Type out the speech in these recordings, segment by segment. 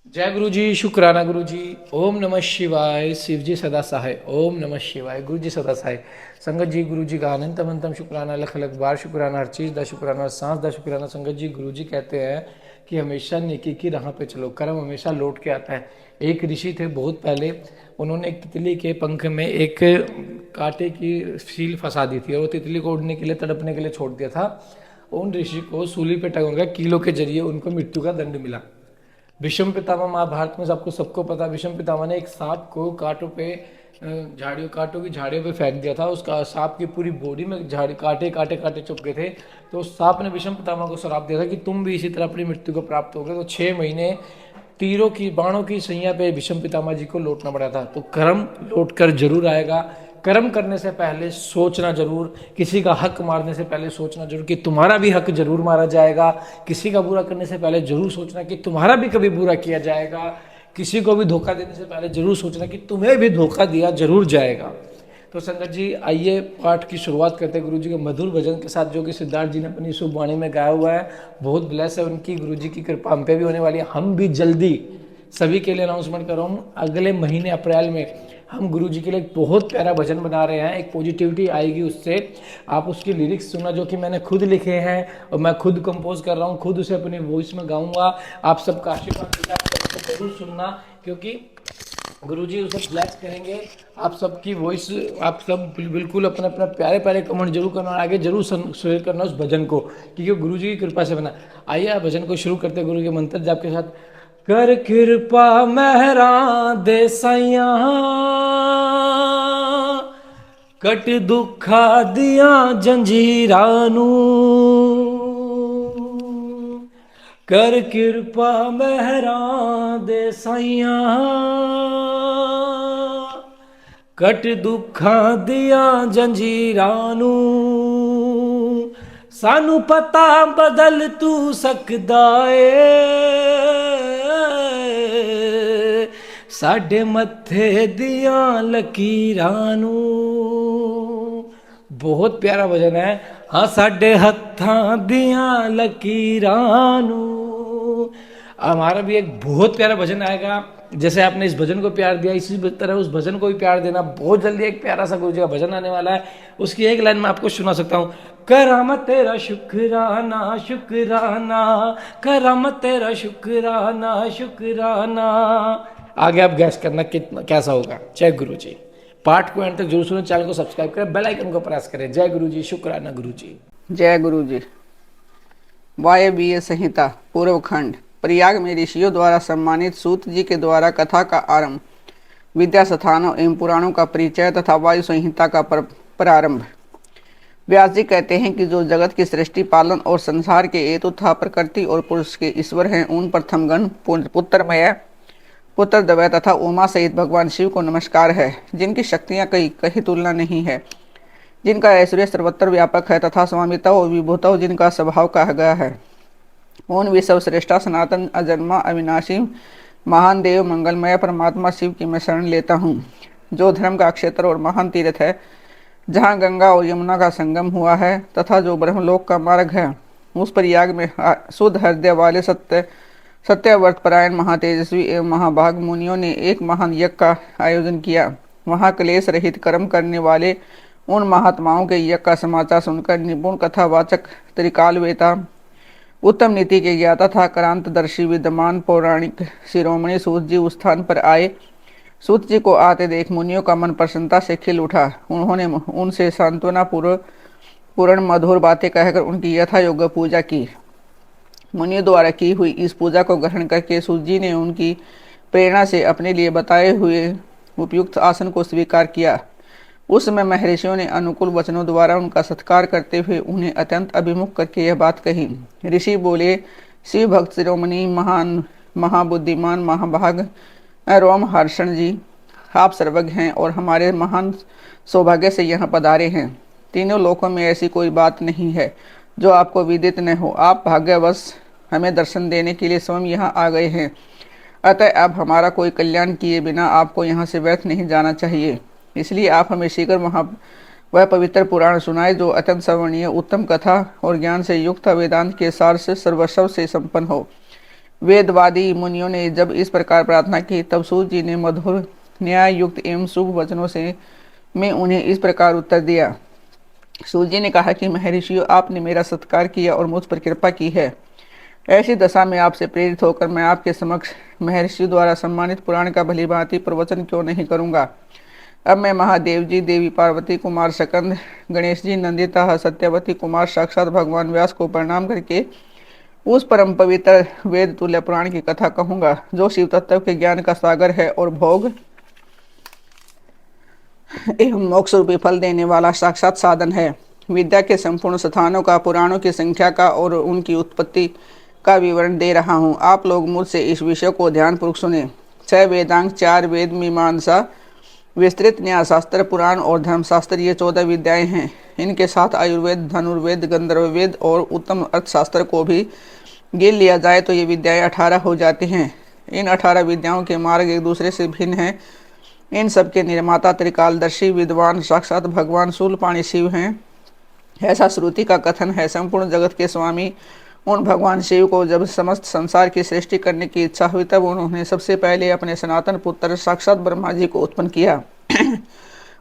जय गुरु जी, शुक्राना गुरु जी। ओम नमः शिवाय। शिव जी सदा सहाय। ओम नमः शिवाय। गुरु जी सदा सहाय। संगत जी, गुरु जी का अनंतम अंतम शुक्राना, लख लख बार शुक्राना, हर चीज़ दा शुक्राना, हर सांस दा शुक्राना। संगत जी, गुरु जी कहते हैं कि हमेशा नेकी की राह पे चलो, कर्म हमेशा लौट के आता है। एक ऋषि थे बहुत पहले, उन्होंने एक तितली के पंख में एक कांटे की सील फंसा दी थी और वो तितली को उड़ने के लिए, तड़पने के लिए छोड़ दिया था। उन ऋषि को सूली पे टंगा कीलों के जरिए उनको मृत्यु का दंड मिला। विषम पितामह महाभारत में सबको सबको पता, विषम पितामह ने एक सांप को कांटों पे झाड़ियों कांटों की झाड़ियों पे फेंक दिया था। उसका सांप की पूरी बॉडी में झाड़ी कांटे कांटे कांटे चुप गए थे। तो उस सांप ने विषम पितामह को श्राप दिया था कि तुम भी इसी तरह अपनी मृत्यु को प्राप्त होगे। तो 6 महीने तीरों की बाणों की सैया पे विषम पितामह जी को लौटना पड़ा था। तो कर्म लौट कर जरूर आएगा। कर्म करने से पहले सोचना जरूर, किसी का हक मारने से पहले सोचना जरूर कि तुम्हारा भी हक जरूर मारा जाएगा। किसी का बुरा करने से पहले जरूर सोचना कि तुम्हारा भी कभी बुरा किया जाएगा। किसी को भी धोखा देने से पहले जरूर सोचना कि तुम्हें भी धोखा दिया जरूर जाएगा। तो संगत जी, आइए पाठ की शुरुआत करते हैं गुरु जी के मधुर भजन के साथ, जो कि सिद्धार्थ जी ने अपनी शुभ वाणी में गाया हुआ है। बहुत ब्लेस है उनकी, गुरु जी की कृपा हम पे भी होने वाली है। हम भी जल्दी सभी के लिए अनाउंसमेंट कर रहा हूँ, अगले महीने अप्रैल में हम गुरु जी के लिए एक बहुत प्यारा भजन बना रहे हैं। एक पॉजिटिविटी आएगी उससे। आप उसकी लिरिक्स सुनना, जो कि मैंने खुद लिखे हैं और मैं खुद कंपोज कर रहा हूँ, खुद उसे अपनी वॉइस में गाऊंगा। आप सबका आशीर्वाद के साथ सबको जरूर सुनना, क्योंकि गुरुजी उसे ब्लेस करेंगे। आप सबकी वॉइस, आप सब बिल्कुल अपने अपने प्यारे प्यारे कमेंट जरूर करना और आगे जरूर शेयर करना उस भजन को, क्योंकि गुरु जी की कृपा से बना। आइए आप भजन को शुरू करते हैं गुरु के मंत्र जाप के साथ। कर कृपा मेहरा दे साइया, कट दुखा दिया जंजीरां नू। कर कृपा मेहरा दे साइया, कट दुखा दिया जंजीरां नू। सानू पता बदल तू सकदा ए, साडे मत्थे दिया लकीरां नू। बहुत प्यारा भजन है। हाँ, साडे हत्थां दिया लकीरां नू। हमारा भी एक बहुत प्यारा भजन आएगा। जैसे आपने इस भजन को प्यार दिया, इसी तरह उस भजन को भी प्यार देना। बहुत जल्दी एक प्यारा सा गुरु जी का भजन आने वाला है। उसकी एक लाइन मैं आपको सुना सकता हूँ। कराम तेरा शुक्राना शुक्राना, कराम तेरा शुक्राना शुक्राना। आगे आप गैस करना कितना कैसा होगा। जय गुरु जी। पाठ को एंड तक जरूर सुनो, चैनल को सब्सक्राइब करें, बेल आइकन को प्रेस करें। जय गुरु जी, शुक्राना गुरु जी। जय गुरु जी। वायवीय संहिता पूर्व खंड। प्रयाग में ऋषियों द्वारा सम्मानित सूत जी के द्वारा कथा का आरंभ, विद्या स्थानों एवं पुराणों का परिचय तथा वायु संहिता का प्रारंभ। व्यास जी कहते हैं कि जो जगत की सृष्टि, पालन और संसार के हेतु तथा प्रकृति और पुरुष के ईश्वर हैं, उन प्रथम गण पुत्रमय, पुत्रद्वय तथा उमा सहित भगवान शिव को नमस्कार है, जिनकी शक्तियां कहीं कहीं तुलना नहीं है, जिनका ऐश्वर्य सर्वत्र व्यापक है तथा स्वामित्व और विभूतव जिनका स्वभाव कहा गया है। उन विश्व श्रेष्ठा सनातन अजन्मा अविनाशी महान देव मंगलमय परमात्मा शिव की मैं शरण लेता हूँ, जो धर्म का क्षेत्र और महान तीर्थ है, जहाँ गंगा और यमुना का संगम हुआ है तथा जो ब्रह्मलोक का मार्ग है। उस प्रयाग में शुद्ध हृदय वाले सत्यव्रत परायण महातेजस्वी एवं महाभाग मुनियों ने एक महान यज्ञ का आयोजन किया। वहाँ क्लेश रहित कर्म करने वाले उन महात्माओं के यज्ञ का समाचार सुनकर निपुण कथावाचक त्रिकालवेता, उत्तम नीति के ज्ञाता था क्रांतदर्शी विद्यमान पौराणिक शिरोमणि सूत जी उस स्थान पर आए। सूत जी को आते देख मुनियों का मन प्रसन्नता से खिल उठा। उन्होंने उनसे सांत्वना पूर्ण मधुर बातें कहकर उनकी यथा योग्य पूजा की। मुनियों द्वारा की हुई इस पूजा को ग्रहण करके सूत जी ने उनकी प्रेरणा से अपने लिए बताए हुए उपयुक्त आसन को स्वीकार किया। उस समय महर्षियों ने अनुकूल वचनों द्वारा उनका सत्कार करते हुए उन्हें अत्यंत अभिमुख करके यह बात कही। ऋषि बोले, शिव भक्त शिरोमणि महान महाबुद्धिमान महाभाग रोम हर्षण जी, आप सर्वज्ञ हैं और हमारे महान सौभाग्य से यहाँ पधारे हैं। तीनों लोकों में ऐसी कोई बात नहीं है जो आपको विदित न हो। आप भाग्यवश हमें दर्शन देने के लिए स्वयं यहाँ आ गए हैं, अतः अब हमारा कोई कल्याण किए बिना आपको यहाँ से व्यर्थ नहीं जाना चाहिए। इसलिए आप हमें शीघ्र वह पवित्र पुराण सुनाए, जो अत्यंत श्रवणीय, उत्तम कथा और ज्ञान से युक्त वेदांत के सार से सर्वस्व से संपन्न हो। वेदवादी मुनियों ने जब इस प्रकार प्रार्थना की तब सूत जी ने मधुर न्याय युक्त एवं शुभ वचनों से में उन्हें इस प्रकार उत्तर दिया। सूत जी ने कहा कि महर्षियों, आपने मेरा सत्कार किया और मुझ पर कृपा की है। ऐसी दशा में आपसे प्रेरित होकर मैं आपके समक्ष महर्षियों द्वारा सम्मानित पुराण का भलीभांति प्रवचन क्यों नहीं करूंगा। अब मैं महादेव जी, देवी पार्वती, कुमार सकंद, गणेश जी, नंदिता, सत्यवती, कुमार साक्षात भगवान व्यास को प्रणाम करके उस परम पवित्र वेद तुल्य पुराण की कथा कहूंगा जो शिव तत्व के ज्ञान का सागर है और भोग एवं मोक्ष रूपी फल देने वाला साक्षात साधन है। विद्या के संपूर्ण स्थानों का, पुराणों की संख्या का और उनकी उत्पत्ति का विवरण दे रहा हूँ। आप लोग मुझसे इस विषय को ध्यानपूर्वक सुने। 6 वेदांग, 4 वेद, मीमांसा, विस्तृत न्यायशास्त्र, पुराण और धर्मशास्त्र, ये 14 विद्याएं हैं। इनके साथ आयुर्वेद, धनुर्वेद, गंधर्ववेद और उत्तम अर्थशास्त्र को भी गिन लिया जाए तो ये विद्याएं 18 हो जाती हैं। इन 18 विद्याओं के मार्ग एक दूसरे से भिन्न हैं। इन सब के निर्माता त्रिकालदर्शी विद्वान साक्षात भगवान शूलपाणी शिव हैं, ऐसा श्रुति का कथन है। संपूर्ण जगत के स्वामी उन भगवान शिव को जब समस्त संसार की सृष्टि करने की इच्छा हुई तब उन्होंने सबसे पहले अपने सनातन पुत्र साक्षात ब्रह्मा जी को उत्पन्न किया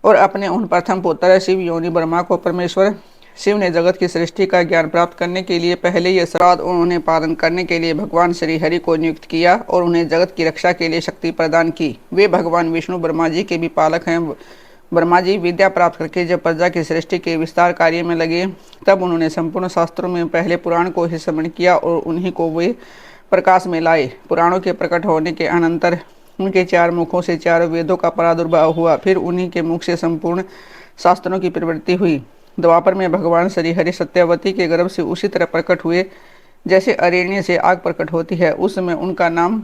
और अपने उन प्रथम पुत्र शिव योनि ब्रह्मा को परमेश्वर शिव ने जगत की सृष्टि का ज्ञान प्राप्त करने के लिए पहले ये श्राद्ध उन्होंने पालन करने के लिए भगवान श्री हरि को नियुक्त किया और उन्हें जगत की रक्षा के लिए शक्ति प्रदान की। वे भगवान विष्णु ब्रह्मा जी के भी पालक हैं। ब्रह्मा जी विद्या प्राप्त करके जब प्रजा की सृष्टि के विस्तार कार्य में लगे तब उन्होंने संपूर्ण शास्त्रों में पहले पुराण को ही श्रवण किया और उन्हीं को वे प्रकाश में लाए। पुराणों के प्रकट होने के अनंतर उनके 4 मुखों से 4 वेदों का प्रादुर्भाव हुआ। फिर उन्हीं के मुख से संपूर्ण शास्त्रों की प्रवृत्ति हुई। द्वापर में भगवान श्री हरि सत्यवती के गर्भ से उसी तरह प्रकट हुए जैसे अरण्य से आग प्रकट होती है। उस समय उनका नाम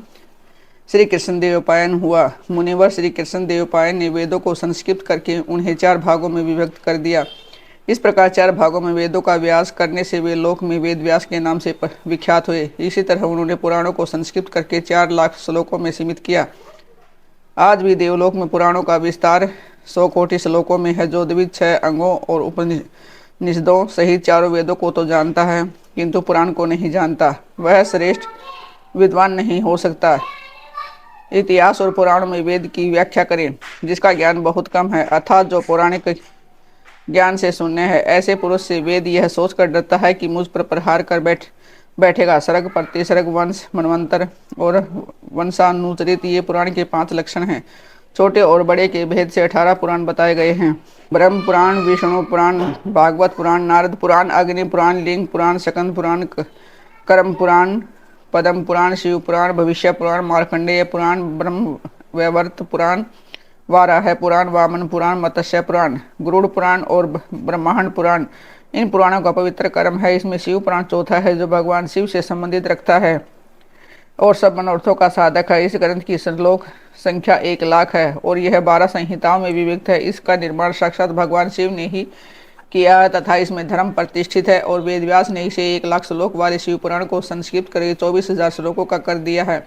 श्री कृष्ण देवपायन हुआ। मुनिवर श्री कृष्ण देवपायन ने वेदों को संस्कृत करके उन्हें 4 भागों में विभक्त कर दिया। इस प्रकार 4 भागों में वेदों का व्यास करने से वे लोक में वेद व्यास के नाम से विख्यात हुए। इसी तरह उन्होंने पुराणों को संस्कृत करके 4 लाख श्लोकों में सीमित किया। आज भी देवलोक में पुराणों का विस्तार 100 कोटि श्लोकों में है, जो द्विज 6 अंगों और उपनिषदों सहित 4 वेदों को तो जानता है किंतु पुराण को नहीं जानता, वह श्रेष्ठ विद्वान नहीं हो सकता। इतिहास और पुराण में वेद की व्याख्या करें जिसका ज्ञान बहुत कम है, अर्थात जो पौराणिक ज्ञान से शून्य है, ऐसे पुरुष से वेद यह सोचकर डरता है कि मुझ पर प्रहार कर बैठेगा। सर्ग, प्रतिसर्ग, वंश, मनवंतर और वंशानुचरित ये पुराण के 5 लक्षण हैं। छोटे और बड़े के भेद से 18 पुराण बताए गए हैं। ब्रह्म पुराण, विष्णु पुराण, भागवत पुराण, नारद पुराण, अग्नि पुराण, लिंग पुराण, सकंद पुराण, कर्म पुराण, पद्म पुराण, शिव पुराण, भविष्य पुराण, मार्कंडेय पुराण, ब्रह्म वैवर्त पुराण, वाराह पुराण, वामन पुराण, मत्स्य पुराण, गरुड़ पुराण और ब्रह्मांड पुराण। इन पुराणों का पवित्र कर्म है। इसमें शिव पुराण चौथा है जो भगवान शिव से संबंधित रखता है और सब मनोर्थों का साधक है। इस ग्रंथ की श्लोक संख्या 1 लाख है और यह 12 संहिताओं में विभक्त है। इसका निर्माण साक्षात भगवान शिव ने ही किया तथा इसमें धर्म प्रतिष्ठित है और वेद व्यास ने इसे 1 लाख श्लोक वाले शिव पुराण को संस्कृत करके 24,000 श्लोकों का कर दिया है।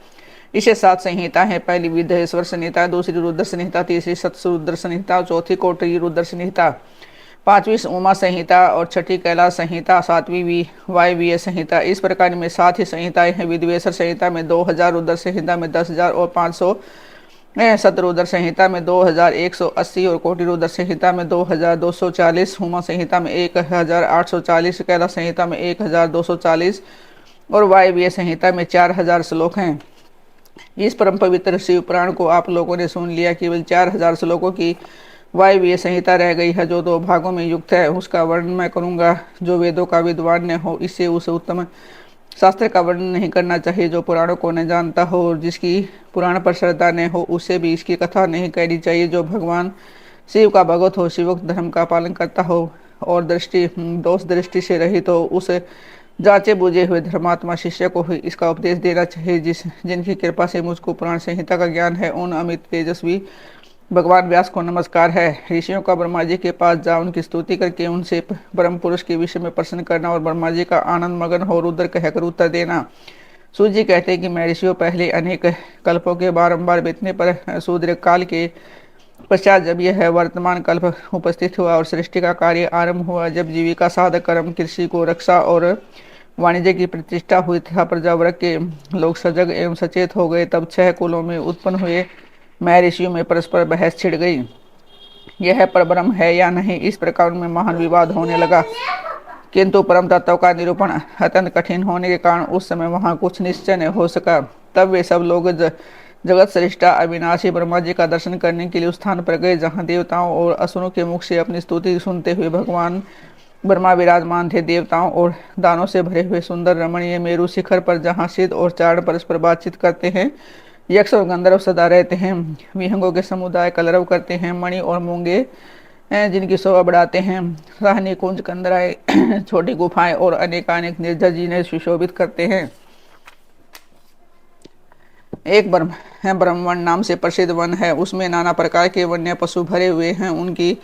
इसे 7 संहिता है। पहली विदेश्वर संहिता, दूसरी रुद्र संहिता, तीसरी सत्सरुद्र संहिता, चौथी कोटरी रुद्र संहिता, 5वीं उमा संहिता और 6ठी कैलाश संहिता, 7वीं वायवीय संहिता। इस प्रकार में 7 ही संहिताएं हैं। विद्वेश्वर संहिता में 2000, रुद्र संहिता में 10,000 और 500, सतरुद्र संहिता में 2180 और कोटि रुद्र संहिता में 2240, उमा संहिता में 1840, कैलाश संहिता में 1240 और वायवीय संहिता में 4000 श्लोक हैं। इस परम पवित्र शिव पुराण को आप लोगों ने सुन लिया। केवल 4000 श्लोकों की वायवीय संहिता रह गई है जो 2 भागों में युक्त है। उसका वर्णन मैं करूंगा। जो वेदों का विद्वान न हो इससे उस उत्तम शास्त्र का वर्णन नहीं करना चाहिए। जो पुराणों को न जानता हो और जिसकी पुराण पर श्रद्धा न हो उससे भी इसकी कथा नहीं कहनी चाहिए। जो भगवान शिव का भगत हो, शिवोक्त धर्म का पालन करता हो और दोष दृष्टि से रहित हो, उस जांचे बुझे हुए धर्मात्मा शिष्य को ही इसका उपदेश देना चाहिए। जिनकी कृपा से मुझको पुराण संहिता का ज्ञान है, उन अमित तेजस्वी भगवान व्यास को नमस्कार है। ऋषियों का ब्रह्मा जी के पास जा उनकी स्तुति करके उनसे परम पुरुष के विषय में प्रश्न करना और ब्रह्मा जी का आनंद मगन हो रुद्र कहकर उत्तर देना। सूर्य जी कहते हैं कि मैं ऋषियों पहले अनेक कल्पों के बारंबार बीतने पर शूद्र काल के पश्चात जब यह वर्तमान कल्प उपस्थित हुआ और सृष्टि का कार्य आरंभ हुआ, जब जीविका साधक कर्म कृषि को रक्षा और वाणिज्य की प्रतिष्ठा हुई तथा प्रजावर्ग के लोग सजग एवं सचेत हो गए। तब 6 कुलों में उत्पन्न हुए महर्षियों में परस्पर बहस छिड़ गई। यह परब्रह्म है या नहीं, इस प्रकार में महान विवाद होने लगा। किंतु परम तत्व का निरूपण अत्यंत कठिन होने के कारण उस समय वहां कुछ निश्चय नहीं हो सका। तब वे सब लोग जगत श्रेष्ठा अविनाशी ब्रह्मा जी का दर्शन करने के लिए उस स्थान पर गए जहाँ देवताओं और असुरों के मुख से अपनी स्तुति सुनते हुए भगवान ब्रह्मा विराजमान थे। देवताओं और दानों से भरे हुए सुंदर रमणीय मेरु शिखर पर जहाँ सिद्ध और चारण परस्पर बातचीत करते हैं, यक्ष और गंधर्व सदा रहते हैं, विहंगों के समुदाय कलरव करते हैं, मणि और मूंगे जिनकी शोभा बढ़ाते हैं, राहनी कुंज कंदराए छोटी गुफाएं और अनेकानेक निर्जर जिन्हें सुशोभित करते हैं। एक ब्रह्मवन नाम से प्रसिद्ध वन है, उसमें नाना प्रकार के वन्य पशु भरे हुए हैं।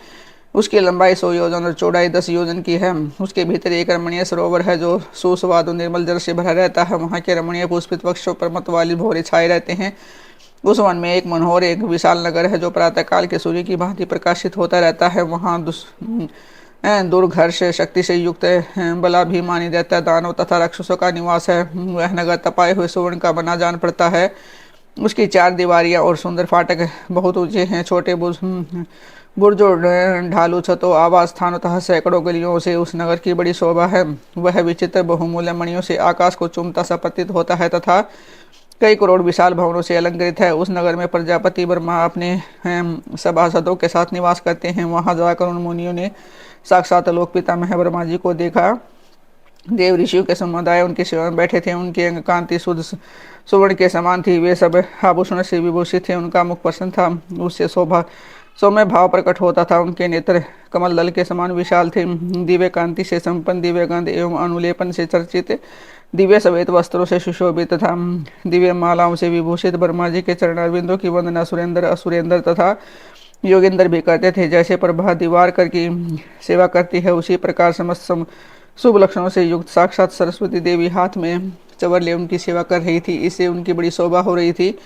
उसकी लंबाई 100 योजन और चौड़ाई 10 योजन की है। उसके भीतर एक रमणीय सरोवर है जो सुस्वादु निर्मल जल से भरा रहता है। वहाँ के रमणीय पुष्पित वृक्षों पर मत वाली भौरे छाए रहते हैं। उस वन में एक मनोहर एक विशाल नगर है जो प्रातःकाल के सूर्य की भांति प्रकाशित होता रहता है। वहाँ दुर्घर्ष शक्ति से युक्त बलाभिमानी दैत्य दानव तथा राक्षसों का निवास है। वह नगर तपाए हुए सुवर्ण का बना जान पड़ता है। उसकी 4 दीवारियां और सुंदर फाटक बहुत ऊंचे हैं। छोटे बुर्जों ढालू छतों आवास स्थानों तथा सैकड़ों गलियों से उस नगर की बड़ी शोभा है। वह विचित्र बहुमूल्य मणियों से आकाश को चूमता सा प्रतीत होता है तथा कई करोड़ विशाल भवनों से अलंकृत है। उस नगर में प्रजापति ब्रह्मा अपने सभासदों के साथ निवास करते हैं। वहां जाकर उन मुनियों ने साक्षात लोक पितामह ब्रह्मा जी को देखा। देव ऋषियों के समुदाय उनकी सेवा में बैठे थे। उनकी अंग कांति शुद्ध सुवर्ण के समान थी। वे सब आभूषण से विभूषित थे। उनका मुख प्रसन्न था, उससे सौम्य भाव प्रकट होता था। उनके नेत्र कमल दल के समान विशाल थे। दिव्य कांति से संपन्न, दिव्य गंध एवं अनुलेपन से चर्चित, दिव्य श्वेत वस्त्रों से सुशोभित तथा दिव्य मालाओं से विभूषित ब्रह्मा जी के चरणारविंदों की वंदना सुरेंद्र असुरेंद्र तथा योगेंद्र भी करते थे। जैसे प्रभा दीवार कर की सेवा करती है, उसी प्रकार समस्त शुभ लक्षणों से युक्त साक्षात सरस्वती देवी हाथ में चवर ले उनकी सेवा कर रही थी। इससे उनकी बड़ी शोभा हो रही थी।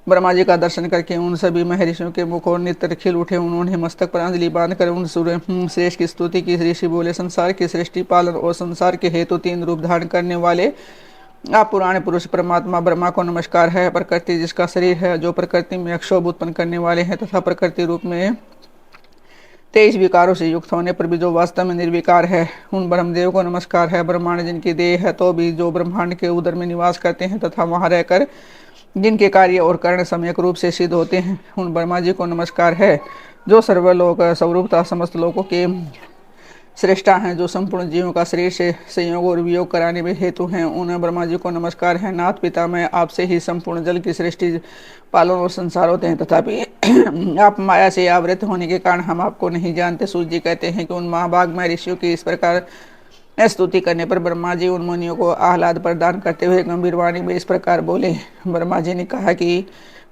ब्रह्मा जी का दर्शन करके उन सभी महर्षियों के मुख और नेत्र खिल उठे। उन्होंने मस्तक पर अंजलि बांधकर उन सूर्य श्रेष्ठ की स्तुति की। ऋषि बोले, संसार की सृष्टि पालन और संसार के हेतु 3 रूप धारण करने वाले आप पुराने पुरुष परमात्मा ब्रह्मा को नमस्कार है। प्रकृति जिसका शरीर है, जो प्रकृति में अक्षोभ उत्पन्न करने वाले हैं तथा प्रकृति रूप में 23 विकारों से युक्त होने पर भी जो वास्तव में निर्विकार है, उन ब्रह्मदेव को नमस्कार है। ब्रह्मांड जिनकी देह है तो भी जो ब्रह्मांड के उदर में निवास करते हैं तथा वहां रहकर जिनके कार्य और कर्ण सम्यक रूप से सिद्ध होते हैं, उन ब्रह्मा जी को नमस्कार है। जो सर्वलोक स्वरूपता समस्त लोकों के श्रेष्ठा हैं, जो संपूर्ण जीवों का शरीर से संयोग और वियोग कराने में हेतु हैं, उन ब्रह्मा जी को नमस्कार है। नाथ पिता, मैं आपसे ही संपूर्ण जल की सृष्टि पालन और संसार होते हैं, तथापि आप माया से आवृत होने के कारण हम आपको नहीं जानते। सूर्य जी कहते हैं कि उन महाभाग में ऋषियों की इस प्रकार स्तुति करने पर ब्रह्मा जी उन मुनियों को आह्लाद प्रदान करते हुए गंभीर वाणी में इस प्रकार बोले। ब्रह्मा जी ने कहा कि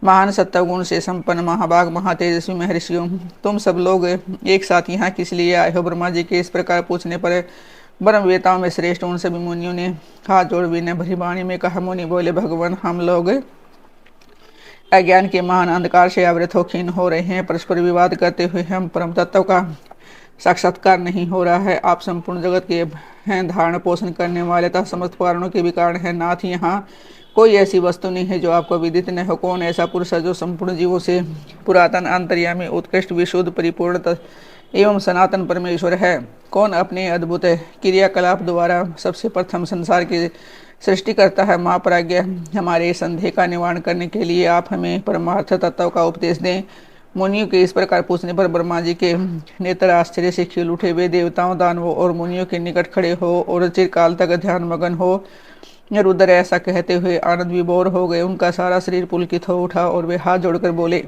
महान सत्वगुण से संपन्न महाभाग महातेजस्वी महर्षियों, तुम सब लोग एक साथ यहाँ किस लिए आए हो? ब्रह्मा जी के इस प्रकार पूछने पर ब्रह्मवेताओं में श्रेष्ठ उन सभी मुनियों ने हाथ जोड़ विनय भरी वाणी में कहा। मुनि बोले, भगवान, हम लोग अज्ञान के महान अंधकार से आवृत हो क्षीण हो रहे हैं। परस्पर विवाद करते हुए हम परम तत्व का साक्षात्कार नहीं हो रहा है। आप संपूर्ण जगत के हैं धारण पोषण करने वाले तथा समस्त कारणों के भी कारण है। नाथ, यहाँ कोई ऐसी वस्तु नहीं है जो आपको विदित न हो। कौन ऐसा पुरुष है जो संपूर्ण जीवों से पुरातन अंतर्यामी उत्कृष्ट विशुद्ध परिपूर्ण एवं सनातन परमेश्वर है? कौन अपने अद्भुत क्रियाकलाप द्वारा सबसे प्रथम संसार की सृष्टि करता है? महाप्राज्ञ, हमारे संदेह का निवारण करने के लिए आप हमें परमार्थ तत्व का उपदेश दें। मुनियों के इस प्रकार पूछने पर ब्रह्मा जी के नेत्र आश्चर्य से खिल उठे। वे देवताओं, दानवों और मुनियों के निकट खड़े हो और चिरकाल तक ध्यान मगन हो रुद्र ऐसा कहते हुए आनंद विभोर हो गए। उनका सारा शरीर पुलकित हो उठा और वे हाथ जोड़कर बोले।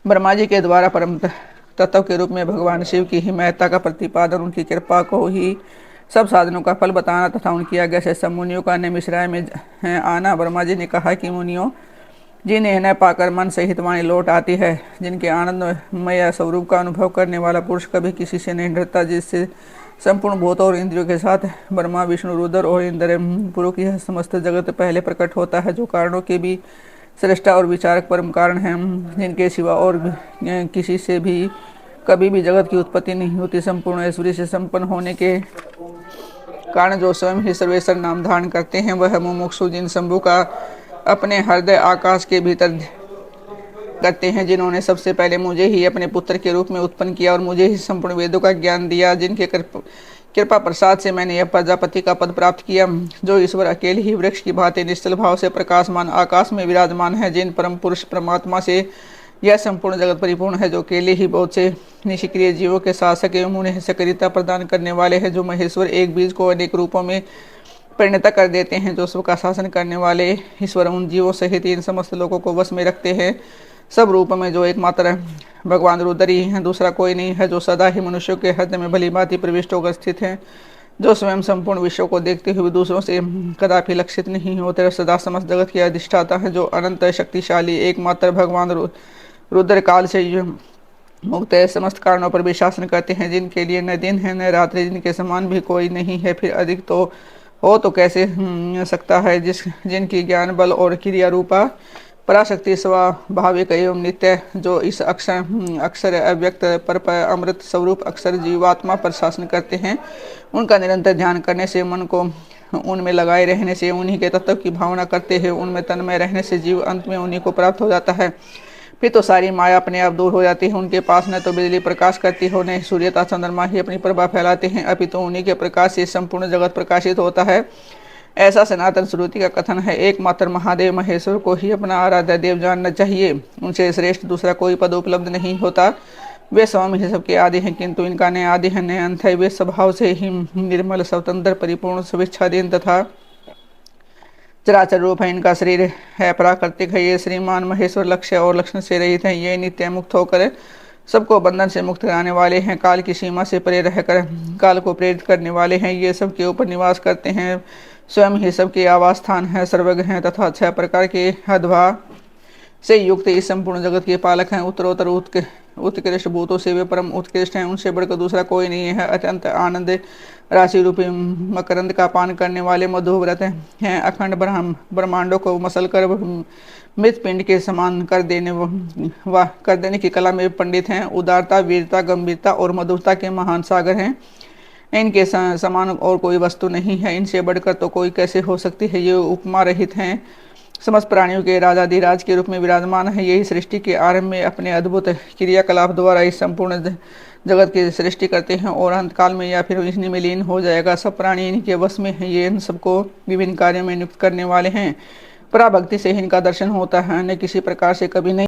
ब्रह्मा जी के द्वारा परम तत्व के रूप में भगवान शिव की ही महत्ता का प्रतिपादन, उनकी कृपा को ही सब साधनों का फल बताना तथा उनकी आज्ञा से सब मुनियों का निमिषराय में आना। ब्रह्मा जी ने कहा कि मुनियों, जिन्हें न पाकर मन सहित वाणी लौट आती है, जिनके आनंदमय स्वरूप का अनुभव करने वाला पुरुष कभी किसी से नहीं डरता, जिससे संपूर्ण भूतों और इंद्रियों के साथ ब्रह्मा विष्णु रुद्र और इंद्र पुरुष यह समस्त जगत पहले प्रकट होता है, जो कारणों के भी श्रेष्ठा और विचारक परम कारण हैं, जिनके सिवा और किसी से भी कभी भी जगत की उत्पत्ति नहीं होती। संपूर्ण ऐश्वर्य से संपन्न होने के कारण जो स्वयं ही सर्वेश्वर नाम धारण करते हैं, वह मुमुक्षु जिन शंभु का अपने हृदय आकाश के भीतर करते हैं, जिन्होंने सबसे पहले मुझे ही अपने पुत्र के रूप में उत्पन्न किया और मुझे ही संपूर्ण वेदों का ज्ञान दिया, जिनके कृपा प्रसाद से मैंने यह प्रजापति का पद प्राप्त किया, जो ईश्वर अकेले ही वृक्ष की भांति निश्चल भाव से प्रकाशमान आकाश में विराजमान है, जिन परम पुरुष परमात्मा से यह संपूर्ण जगत परिपूर्ण है, जो अकेले ही बहुत से निष्क्रिय जीवों के शासक एवं उन्हें सक्रियता प्रदान करने वाले हैं, जो महेश्वर एक बीज को अनेक रूपों में परिणत कर देते हैं, जो सबका शासन करने वाले ईश्वर उन जीवों सहित इन समस्त लोगों को वश में रखते हैं, सब रूप में जो एकमात्र भगवान रुद्र ही हैं, दूसरा कोई नहीं है, जो सदा ही मनुष्यों के हृदय में भली भांति प्रविष्ट होकर स्थित है, जो स्वयं संपूर्ण विश्व को देखते हुए दूसरों से कदापि लक्षित नहीं होते, सदा समस्त जगत के अधिष्ठाता है, जो अनंत शक्तिशाली एकमात्र भगवान रुद्र काल से मुक्त है, समस्त कारणों पर भी शासन करते हैं, जिनके लिए न दिन है न रात्रि, जिनके समान भी कोई नहीं है, फिर अधिक तो हो तो कैसे सकता है, जिनकी ज्ञान बल और क्रिया रूपा पराशक्ति स्वाभाविक एवं नित्य, जो इस अक्षर अव्यक्त पर अमृत स्वरूप अक्षर जीवात्मा पर शासन करते हैं, उनका निरंतर ध्यान करने से, मन को उनमें लगाए रहने से, उन्हीं के तत्व की भावना करते हैं, उनमें तन्मय रहने से जीव अंत में उन्हीं को प्राप्त हो जाता है। फिर तो सारी माया अपने आप दूर हो जाती है। उनके पास न तो बिजली प्रकाश करती हो, न सूर्यता चंद्रमा ही अपनी प्रभा फैलाते हैं, अपितु उन्हीं के प्रकाश से संपूर्ण जगत प्रकाशित होता है। ऐसा सनातन श्रुति का कथन है। एकमात्र महादेव महेश्वर को ही अपना आराध्य देव जानना चाहिए। उनसे श्रेष्ठ दूसरा कोई पद उपलब्ध नहीं होता। वे स्वयं ही सबके आदि हैं, किंतु इनका न आदि है न अंत है। वे स्वभाव से ही निर्मल, स्वतंत्र, परिपूर्ण, स्वेच्छाधीन तथा चराचर रूप है। इनका शरीर है प्राकृतिक है। ये श्रीमान महेश्वर लक्ष्य और लक्षण से रहित हैं। ये नित्य मुक्त होकर सबको बंधन से मुक्त कराने वाले हैं। काल की सीमा से परे रहकर काल को प्रेरित करने वाले हैं। ये सबके ऊपर निवास करते हैं। स्वयं ही सबके आवास स्थान है, सर्वज्ञ हैं तथा 6 प्रकार के अध्वा से युक्त इस संपूर्ण जगत के पालक हैं। उत्तरोत्तर उत्कृष्ट भूतों से वे परम उत्कृष्ट हैं। उनसे बढ़कर दूसरा कोई नहीं है। अत्यंत आनंद राशि रूपी मकरंद का पान करने वाले मधुव्रत हैं। अखंड ब्रह्मांडों को मसल कर मृत पिंड के समान कर देने की कला में पंडित हैं। उदारता, वीरता, गंभीरता और मधुरता के महान सागर हैं। इनके समान और कोई वस्तु नहीं है। इनसे बढ़कर तो कोई कैसे हो सकती है। ये उपमा रहित हैं। समस्त प्राणियों के राजाधिराज के रूप में विराजमान है। यही सृष्टि के आरंभ में अपने अद्भुत क्रियाकलाप द्वारा इस संपूर्ण जगत की सृष्टि करते हैं और अंतकाल में या फिर इन्हीं में लीन हो जाएगा। सब प्राणी इनके वश में है। ये इन सबको विभिन्न कार्यों में नियुक्त करने वाले हैं। पराभक्ति से इनका दर्शन होता है, अन्य किसी प्रकार से कभी नहीं।